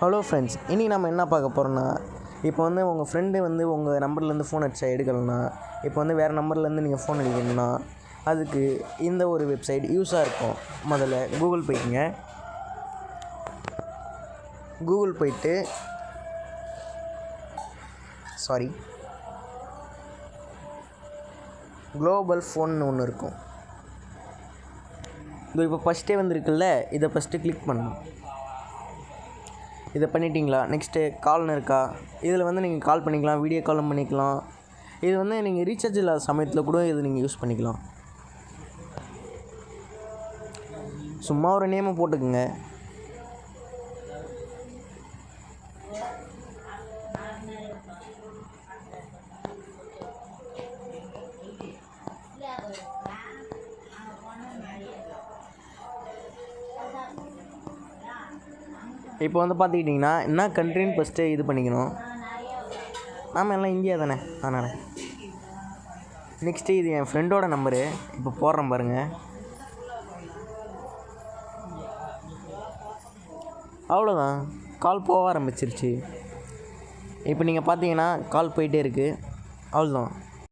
Hello friends, இன்றைக்கி நம்ம என்ன பார்க்க போகிறோன்னா, இப்போ வந்து உங்கள் ஃப்ரெண்டு வந்து உங்கள் நம்பர்லேருந்து ஃபோன் அடித்தா எடுக்கலைன்னா, இப்போ வந்து வேறு நம்பர்லேருந்து நீங்கள் ஃபோன் அடிக்கணும்னா அதுக்கு இந்த ஒரு வெப்சைட் யூஸாக இருக்கும். முதல்ல கூகுள் போய்க்குங்க. கூகுள் போய்ட்டு குளோபல் ஃபோன்னு ஒன்று இருக்கும். இது இப்போ ஃபஸ்ட்டே வந்துருக்குல்ல, இதை ஃபஸ்ட்டு கிளிக் பண்ணணும். இதை பண்ணிட்டீங்களா? நெக்ஸ்ட்டு கால்னு இருக்கா? இதில் வந்து நீங்கள் கால் பண்ணிக்கலாம், வீடியோ காலும் பண்ணிக்கலாம். இது வந்து நீங்கள் ரீசார்ஜ் இல்லாத சமயத்தில் கூட இது நீங்கள் யூஸ் பண்ணிக்கலாம். சும்மா ஒரு நேமை போட்டுக்குங்க. இப்போ வந்து பார்த்துக்கிட்டிங்கன்னா என்ன கண்ட்ரின்னு ஃபஸ்ட்டு இது பண்ணிக்கணும். நாம் எல்லாம் இந்தியா தானே, அதனால் நெக்ஸ்ட்டு இது என் ஃப்ரெண்டோட நம்பரு. இப்போ போடுறேன் பாருங்கள். அவ்வளோதான், கால் போக ஆரம்பிச்சிருச்சு. இப்போ நீங்கள் பார்த்தீங்கன்னா கால் போயிட்டே இருக்குது. அவ்வளோதான்.